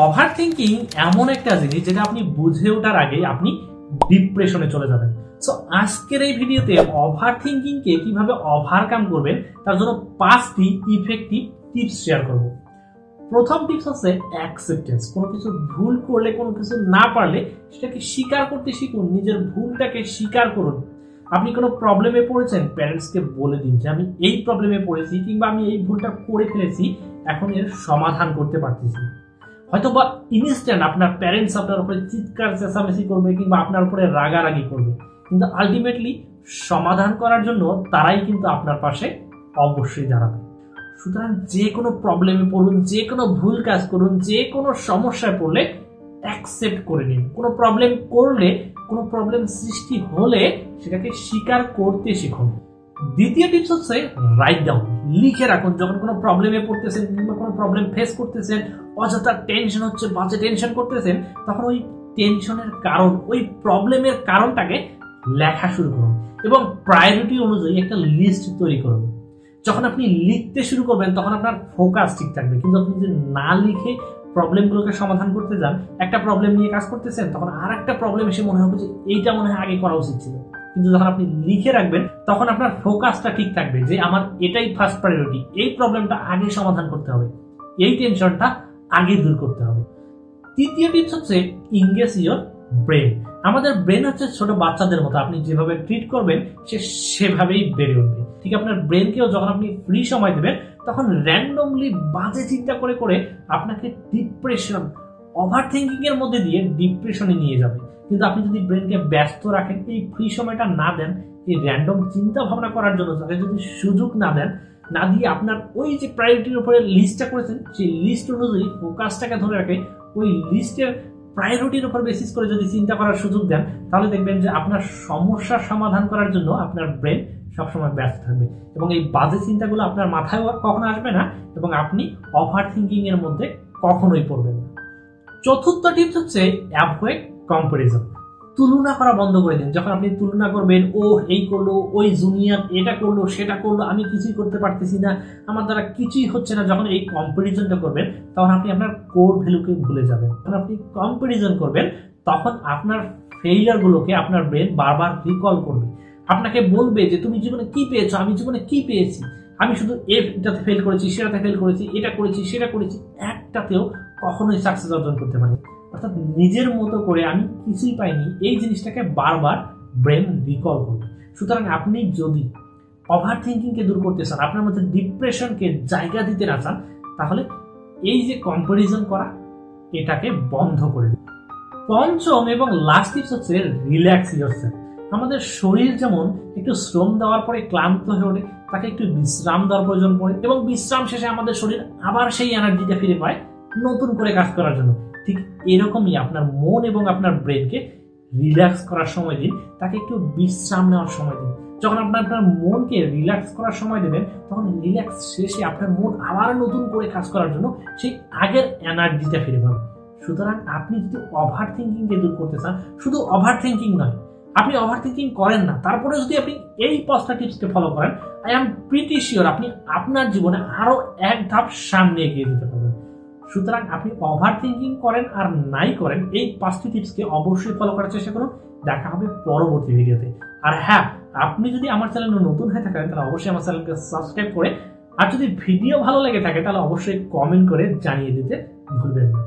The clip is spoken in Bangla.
ওভার থিঙ্কিং এমন একটা জিনিস যেটা আপনি বুঝে ওঠার আগে আপনি ডিপ্রেশনে চলে যাবেন। সো আজকের এই ভিডিওতে ওভার থিঙ্কিং কে কিভাবে ওভারকাম করবেন তার জন্য 5টি ইফেক্টিভ টিপস শেয়ার করব। প্রথম টিপস হচ্ছে অ্যাকসেপ্টেন্স। কোনো কিছু ভুল করলে, কোনো কিছু না পারলে সেটাকে স্বীকার করতে শিখুন, নিজের ভুলটাকে স্বীকার করুন। আপনি কোনো প্রবলেমে পড়েছেন, প্যারেন্টসকে বলে দিন যে আমি এই প্রবলেমে পড়েছি কিংবা আমি এই ভুলটা করে ফেলেছি, এখন এর সমাধান করতে পারতেছি। হয়তো বা ইনস্ট্যান্ট আপনার প্যারেন্টস আপনার উপরে চিৎকার চেঁচামেচি করবে কিংবা আপনার উপরে রাগারাগি করবে, কিন্তু আলটিমেটলি সমাধান করার জন্য তারাই কিন্তু আপনার পাশে অবশ্যই দাঁড়াবে। সুতরাং যে কোনো প্রবলেমে পড়ুন, যে কোনো ভুল কাজ করুন, যে কোনো সমস্যায় পড়লে অ্যাকসেপ্ট করে নিন। কোনো প্রবলেম করলে, কোনো প্রবলেম সৃষ্টি হলে সেটাকে স্বীকার করতে শিখুন। দ্বিতীয় টিপস হচ্ছে রাইট ডাউন, লিখে রাখুন। যখন কোনো প্রবলেমে পড়তেছেন কিংবা কোনো প্রবলেম ফেস করতেছেন, অযথা টেনশন হচ্ছে, বাজে টেনশন করতেছেন, তখন ওই টেনশনের কারণ, ওই প্রবলেমের কারণটাকে লেখা শুরু করুন এবং প্রায়োরিটি অনুযায়ী একটা লিস্ট তৈরি করুন। যখন আপনি লিখতে শুরু করবেন তখন আপনার ফোকাস ঠিক থাকবে, কিন্তু আপনি যদি না লিখে প্রবলেমগুলোকে সমাধান করতে যান, একটা প্রবলেম নিয়ে কাজ করতেছেন, তখন আর একটা প্রবলেম এসে মনে হবে যে এইটা মনে হয় আগে করা উচিত ছিল। কিন্তু যখন আপনি লিখে রাখবেন তখন আপনার ফোকাসটা ঠিক থাকবে যে আমার এটাই ফার্স্ট প্রায়োরিটি, এই প্রবলেমটা আগে সমাধান করতে হবে, এই টেনশনটা আগে দূর করতে হবে। তৃতীয় টিপস হচ্ছে ইংগেজ ইওর ব্রেন। আমাদের ব্রেন হচ্ছে ছোট বাচ্চাদের মতো, আপনি যেভাবে ট্রিট করবেন সে সেভাবেই বেড়ে উঠবে। ঠিক আপনার ব্রেনকেও যখন আপনি ফ্রি সময় দেবেন তখন র্যান্ডমলি বাজে চিন্তা করে করে আপনাকে ডিপ্রেশন, ওভার থিঙ্কিং এর মধ্যে দিয়ে ডিপ্রেশনে নিয়ে যাবে। কিন্তু আপনি যদি ব্রেনকে ব্যস্ত রাখেন, এই ফ্রি সময়টা না দেন, এই র্যান্ডম চিন্তা ভাবনা করার জন্য তাকে যদি সুযোগ না দেন, না দিয়ে আপনার ওই যে প্রায়োরিটির উপরে লিস্টটা করেছেন সেই লিস্ট অনুযায়ী ফোকাসটাকে ধরে রাখে, ওই লিস্টের প্রায়োরিটির উপর বেসিস করে যদি চিন্তা করার সুযোগ দেন, তাহলে দেখবেন যে আপনার সমস্যার সমাধান করার জন্য আপনার ব্রেন সবসময় ব্যস্ত থাকবে এবং এই বাজে চিন্তাগুলো আপনার মাথায় কখনো আসবে না এবং আপনি ওভার থিঙ্কিং এর মধ্যে কখনোই পড়বেন না। চতুর্থ টিপস হচ্ছে অ্যাভয়েড কম্পারিজন। তুলনা করা বন্ধ করে দিন। যখন আপনি তুলনা করবেন, ও এই করলো, ওই জুনিয়র এটা করলো, সেটা করলো, আমি কিছুই করতে পারতেছি না, আমার দ্বারা কিছুই হচ্ছে না, যখন এই কম্পারিজনটা করবেন তখন আপনি আপনার কোর ভ্যালুকে ভুলে যাবেন। যখন আপনি কম্পারিজন করবেন তখন আপনার ফেইলিয়ারগুলোকে আপনার ব্রেন বারবার রিকল করবে, আপনাকে বলবে যে তুমি জীবনে কি পেয়েছো, আমি জীবনে কি পেয়েছি, আমি শুধু এটাতে ফেল করেছি, সেটাতে ফেল করেছি, এটা করেছি, সেটা করেছি, একটাতেও কখনোই সাকসেস অর্জন করতে পারি। অর্থাৎ নিজের মতো করে আমি কিছুই পাইনি, এই জিনিসটাকে বারবার ব্রেন রিকল করবে। সুতরাং আপনি যদি ওভার থিঙ্কিংকে দূর করতে চান, আপনার মধ্যে ডিপ্রেশনকে জায়গা দিতে না চান, তাহলে এই যে কম্পারিজন করা, এটাকে বন্ধ করে দিন। পঞ্চম এবং লাস্ট টিপস হচ্ছে রিল্যাক্স ইয়োরসেলফ। আমাদের শরীর যেমন একটু শ্রম দেওয়ার পরে ক্লান্ত হয়ে ওঠে, তাকে একটু বিশ্রাম দেওয়ার প্রয়োজন পড়ে এবং বিশ্রাম শেষে আমাদের শরীর আবার সেই এনার্জিটা ফিরে পায় নতুন করে কাজ করার জন্য। ঠিক এরকমই আপনার মন এবং আপনার ব্রেনকে রিল্যাক্স করার সময় দিন, তাকে একটু বিশ্রাম নেওয়ার সময় দিন। যখন আপনার মনকে রিল্যাক্স করার সময় দেবেন তখন রিল্যাক্স শেষে আপনার মন আবার নতুন করে কাজ করার জন্য সেই আগের এনার্জিটা ফিরে পাবে। সুতরাং আপনি যদি ওভার থিঙ্কিংকে দূর করতে চান, শুধু ওভার থিঙ্কিং নয়, আপনি ওভার থিঙ্কিং করেন না, তারপরে যদি আপনি এই 5টা টিপসকে ফলো করেন, আই এম প্রিটি শিওর আপনি আপনার জীবনে আরো এক ধাপ সামনে এগিয়ে যেতে পারবেন। সুতরাং আপনি ওভার থিঙ্কিং করেন আর নাই করেন, এই 5টি টিপসকে অবশ্যই ফলো করার চেষ্টা করুন। দেখা হবে পরবর্তী ভিডিওতে। আর হ্যাঁ, আপনি যদি আমার চ্যানেলে নতুন হয়ে থাকেন তাহলে অবশ্যই আমার চ্যানেলকে সাবস্ক্রাইব করে, আর যদি ভিডিও ভালো লেগে থাকে তাহলে অবশ্যই কমেন্ট করে জানিয়ে দিতে ভুলবেন না।